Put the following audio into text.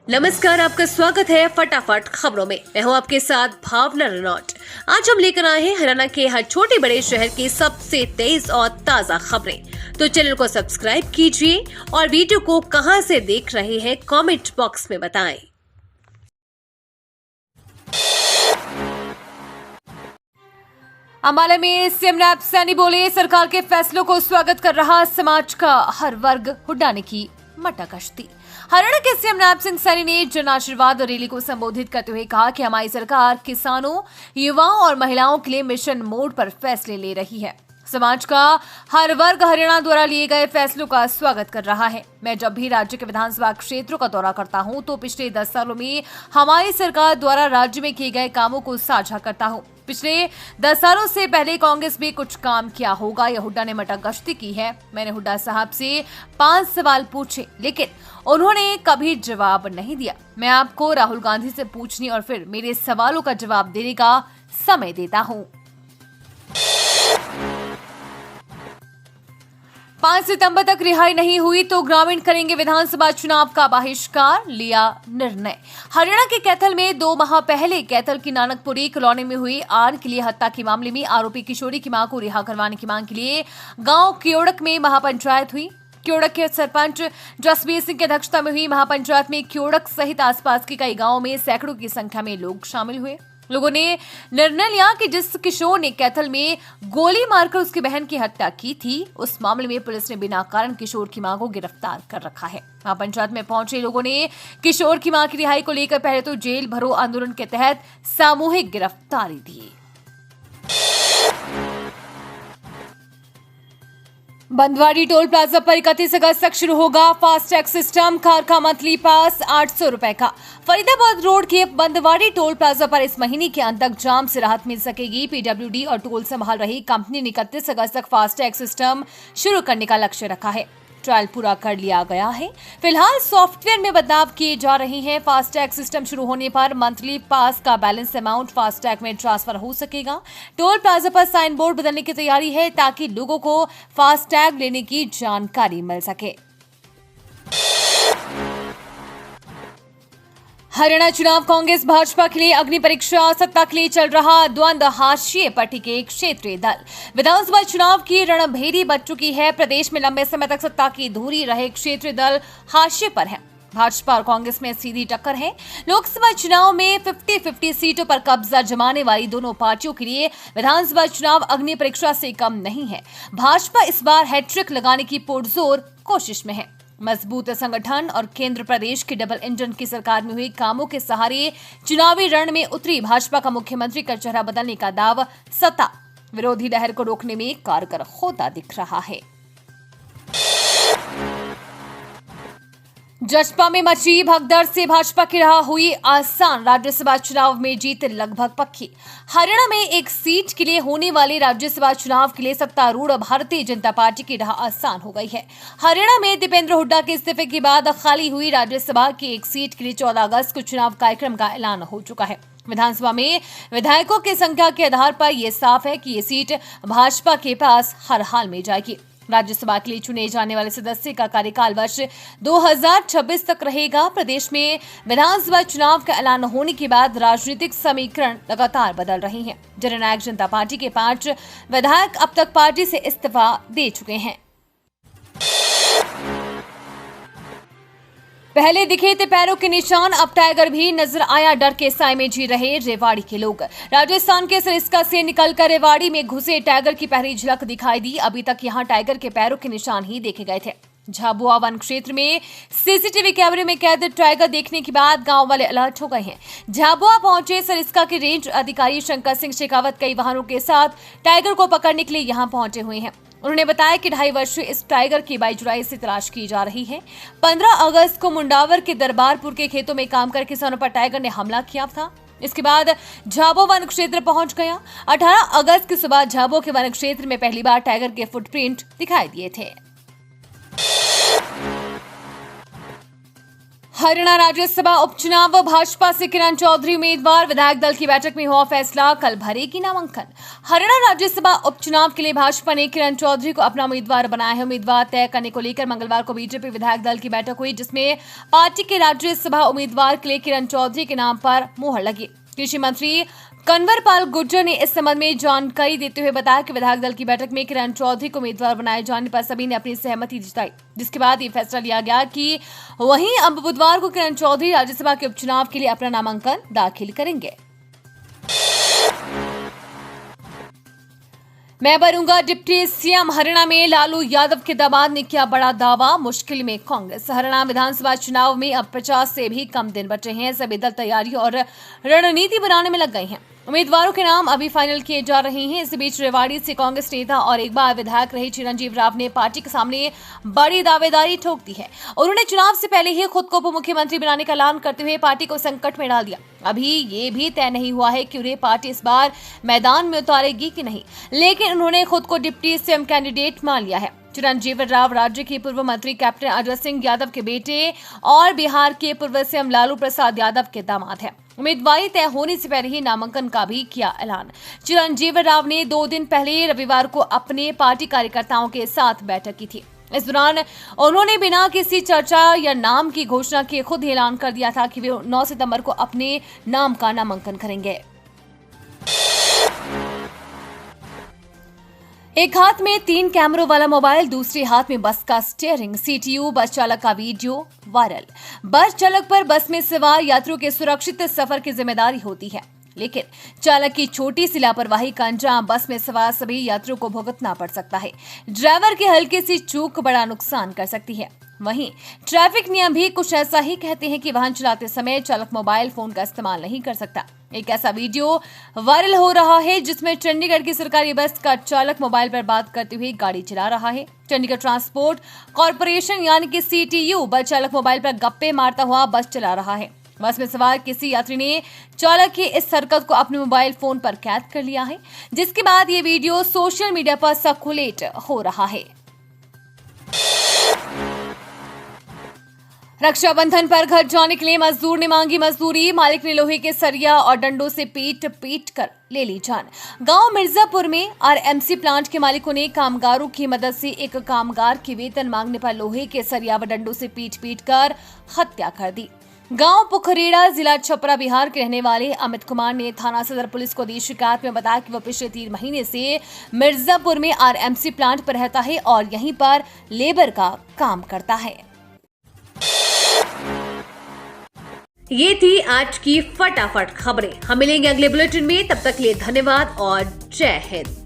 नमस्कार, आपका स्वागत है फटाफट खबरों में। मैं हूं आपके साथ भावना रनौट। आज हम लेकर आए हैं हरियाणा के हर छोटे बड़े शहर की सबसे तेज और ताजा खबरें। तो चैनल को सब्सक्राइब कीजिए और वीडियो को कहां से देख रहे हैं कमेंट बॉक्स में बताएं। अंबाला में सीएम नैब सैनी बोले, सरकार के फैसलों को स्वागत कर रहा समाज का हर वर्ग। हुड्डा ने की मटकश्ती। हरियाणा के सीएम नैब सैनी ने जन आशीर्वाद रैली को संबोधित करते हुए कहा कि हमारी सरकार किसानों, युवाओं और महिलाओं के लिए मिशन मोड पर फैसले ले रही है। समाज का हर वर्ग हरियाणा द्वारा लिए गए फैसलों का स्वागत कर रहा है। मैं जब भी राज्य के विधानसभा क्षेत्रों का दौरा करता हूं तो पिछले 10 सालों में हमारी सरकार द्वारा राज्य में किए गए कामों को साझा करता हूं। पिछले 10 सालों से पहले कांग्रेस भी कुछ काम किया होगा, यह हुड्डा ने मटकगश्ती की है। मैंने हुड्डा साहब से 5 सवाल पूछे, लेकिन उन्होंने कभी जवाब नहीं दिया। मैं आपको राहुल गांधी से पूछने और फिर मेरे सवालों का जवाब देने का समय देता हूं। 5 सितंबर तक रिहाई नहीं हुई तो ग्रामीण करेंगे विधानसभा चुनाव का बहिष्कार, लिया निर्णय। हरियाणा के कैथल में 2 माह पहले कैथल की नानकपुरी कॉलोनी में हुई आन के लिए हत्या के मामले में आरोपी किशोरी की मां को रिहा करवाने की मांग के लिए गांव क्योड़क में महापंचायत हुई। क्योड़क के सरपंच जसबीर सिंह की अध्यक्षता में हुई महापंचायत में क्योड़क सहित आसपास के कई गांवों में सैकड़ों की संख्या में लोग शामिल हुए। लोगों ने निर्णय लिया कि जिस किशोर ने कैथल में गोली मारकर उसकी बहन की हत्या की थी, उस मामले में पुलिस ने बिना कारण किशोर की मां को गिरफ्तार कर रखा है। महापंचायत में पहुंचे लोगों ने किशोर की मां की रिहाई को लेकर पहले तो जेल भरो आंदोलन के तहत सामूहिक गिरफ्तारी दी। बंदवाड़ी टोल प्लाजा पर 31 अगस्त तक शुरू होगा फास्टैग सिस्टम। कार का मंथली पास 800 रुपए का। फरीदाबाद रोड के बंदवाड़ी टोल प्लाजा पर इस महीने के अंत तक जाम से राहत मिल सकेगी। पीडब्ल्यूडी और टोल संभाल रही कंपनी ने 31 अगस्त तक फास्टैग सिस्टम शुरू करने का लक्ष्य रखा है। ट्रायल पूरा कर लिया गया है। फिलहाल सॉफ्टवेयर में बदलाव किए जा रहे हैं। फास्टैग सिस्टम शुरू होने पर मंथली पास का बैलेंस अमाउंट फास्टैग में ट्रांसफर हो सकेगा। टोल प्लाजा पर साइन बोर्ड बदलने की तैयारी है ताकि लोगों को फास्टैग लेने की जानकारी मिल सके। हरियाणा चुनाव कांग्रेस भाजपा के लिए अग्नि परीक्षा, सत्ता के लिए चल रहा द्वंद्व हाशिए पर टिके क्षेत्रीय दल। विधानसभा चुनाव की रणभेरी बच चुकी है। प्रदेश में लंबे समय तक सत्ता की धुरी रहे क्षेत्रीय दल हाशिए पर है। भाजपा और कांग्रेस में सीधी टक्कर है। लोकसभा चुनाव में 50-50 सीटों पर कब्जा जमाने वाली दोनों पार्टियों के लिए विधानसभा चुनाव अग्नि परीक्षा से कम नहीं है। भाजपा इस बार हैट्रिक लगाने की पुरजोर कोशिश में है। मजबूत संगठन और केंद्र प्रदेश की डबल इंजन की सरकार में हुई कामों के सहारे चुनावी रण में उतरी भाजपा का मुख्यमंत्री का चेहरा बदलने का दावा सत्ता विरोधी लहर को रोकने में कारगर होता दिख रहा है। जसपा में मची भगदड़ से भाजपा की राह हुई आसान। राज्यसभा चुनाव में जीत लगभग पक्की। हरियाणा में एक सीट के लिए होने वाले राज्यसभा चुनाव के लिए सत्तारूढ़ भारतीय जनता पार्टी की राह आसान हो गई है। हरियाणा में दीपेंद्र हुड्डा के इस्तीफे के बाद खाली हुई राज्यसभा की एक सीट के लिए 14 अगस्त को चुनाव कार्यक्रम का ऐलान हो चुका है। विधानसभा में विधायकों की संख्या के आधार पर यह साफ है कि ये सीट भाजपा के पास हर हाल में जाएगी। राज्यसभा के लिए चुने जाने वाले सदस्य का कार्यकाल वर्ष 2026 तक रहेगा। प्रदेश में विधानसभा चुनाव का ऐलान होने के बाद राजनीतिक समीकरण लगातार बदल रहे हैं। जननायक जनता पार्टी के 5 विधायक अब तक पार्टी से इस्तीफा दे चुके हैं। पहले दिखे थे पैरों के निशान, अब टाइगर भी नजर आया। डर के साए में जी रहे रेवाड़ी के लोग। राजस्थान के सरिस्का से निकलकर रेवाड़ी में घुसे टाइगर की पहली झलक दिखाई दी। अभी तक यहां टाइगर के पैरों के निशान ही देखे गए थे। झाबुआ वन क्षेत्र में सीसीटीवी कैमरे में कैद टाइगर देखने के बाद गांव वाले अलर्ट हो गए हैं। झाबुआ पहुंचे सरिस्का के रेंज अधिकारी शंकर सिंह शेखावत कई वाहनों के साथ टाइगर को पकड़ने के लिए यहां पहुंचे हुए हैं। उन्होंने बताया कि 2.5 वर्षीय इस टाइगर की बाईजुराई से तलाश की जा रही है। 15 अगस्त को मुंडावर के दरबारपुर के खेतों में काम कर किसानों पर टाइगर ने हमला किया था। इसके बाद झाबुआ वन क्षेत्र पहुंच गया। 18 अगस्त की सुबह झाबुआ के वन क्षेत्र में पहली बार टाइगर के फुटप्रिंट दिखाई दिए थे। हरियाणा राज्यसभा उपचुनाव, भाजपा से किरण चौधरी उम्मीदवार, विधायक दल की बैठक में हुआ फैसला, कल भरेगी नामांकन। हरियाणा राज्यसभा उपचुनाव के लिए भाजपा ने किरण चौधरी को अपना उम्मीदवार बनाया है। उम्मीदवार तय करने को लेकर मंगलवार को बीजेपी विधायक दल की बैठक हुई, जिसमें पार्टी के राज्यसभा उम्मीदवार के लिए किरण चौधरी के नाम पर मुहर लगी। कृषि मंत्री कंवरपाल गुर्जर ने इस संबंध में जानकारी देते हुए बताया कि विधायक दल की बैठक में किरण चौधरी को उम्मीदवार बनाए जाने पर सभी ने अपनी सहमति जताई, जिसके बाद ये फैसला लिया गया कि वहीं अब बुधवार को किरण चौधरी राज्यसभा के उपचुनाव के लिए अपना नामांकन दाखिल करेंगे। मैं बनूंगा डिप्टी सीएम, हरियाणा में लालू यादव के दामाद ने किया बड़ा दावा, मुश्किल में कांग्रेस। हरियाणा विधानसभा चुनाव में अब 50 से भी कम दिन बचे हैं। सभी दल तैयारी और रणनीति बनाने में लग गए हैं। उम्मीदवारों के नाम अभी फाइनल किए जा रहे हैं। इस बीच रेवाड़ी से कांग्रेस नेता और एक बार विधायक रहे चिरंजीव राव ने पार्टी के सामने बड़ी दावेदारी ठोक दी है। उन्होंने चुनाव से पहले ही खुद को उप मुख्यमंत्री बनाने का ऐलान करते हुए पार्टी को संकट में डाल दिया। अभी ये भी तय नहीं हुआ है कि उन्हें पार्टी इस बार मैदान में उतारेगी कि नहीं, लेकिन उन्होंने खुद को डिप्टी सीएम कैंडिडेट मान लिया है। चिरंजीव राव राज्य के पूर्व मंत्री कैप्टन अजय सिंह यादव के बेटे और बिहार के पूर्व सीएम लालू प्रसाद यादव के दामाद हैं। उम्मीदवारी तय होने से पहले ही नामांकन का भी किया ऐलान। चिरंजीव राव ने 2 दिन पहले रविवार को अपने पार्टी कार्यकर्ताओं के साथ बैठक की थी। इस दौरान उन्होंने बिना किसी चर्चा या नाम की घोषणा के खुद ही ऐलान कर दिया था कि वे 9 सितंबर को अपने नाम का नामांकन करेंगे। एक हाथ में 3 कैमरों वाला मोबाइल, दूसरे हाथ में बस का स्टीयरिंग, सीटीयू, बस चालक का वीडियो वायरल। बस चालक पर बस में सवार यात्रियों के सुरक्षित सफर की जिम्मेदारी होती है, लेकिन चालक की छोटी सी लापरवाही का अंजाम बस में सवार सभी यात्रियों को भुगतना पड़ सकता है। ड्राइवर की हल्की सी चूक बड़ा नुकसान कर सकती है। वहीं ट्रैफिक नियम भी कुछ ऐसा ही कहते हैं कि वाहन चलाते समय चालक मोबाइल फोन का इस्तेमाल नहीं कर सकता। एक ऐसा वीडियो वायरल हो रहा है जिसमें चंडीगढ़ की सरकारी बस का चालक मोबाइल पर बात करते हुए गाड़ी चला रहा है। चंडीगढ़ ट्रांसपोर्ट कॉर्पोरेशन यानी कि सीटीयू बस चालक मोबाइल पर गप्पे मारता हुआ बस चला रहा है। बस में सवार किसी यात्री ने चालक की इस हरकत को अपने मोबाइल फोन पर कैद कर लिया है, जिसके बाद ये वीडियो सोशल मीडिया पर सर्कुलेट हो रहा है। रक्षाबंधन पर घर जाने के लिए मजदूर ने मांगी मजदूरी, मालिक ने लोहे के सरिया और डंडों से पीट कर ले ली जान। गांव मिर्जापुर में आरएमसी प्लांट के मालिकों ने कामगारों की मदद से एक कामगार की वेतन मांगने पर लोहे के सरिया व डंडों से पीट कर हत्या कर दी। गांव पुखरेड़ा, जिला छपरा, बिहार के रहने वाले अमित कुमार ने थाना सदर पुलिस को दी शिकायत में बताया कि वह पिछले 3 महीने से मिर्जापुर में आरएमसी प्लांट पर रहता है और यहीं पर लेबर का काम करता है। ये थी आज की फटाफट खबरें। हम मिलेंगे अगले बुलेटिन में, तब तक के लिए धन्यवाद और जय हिंद।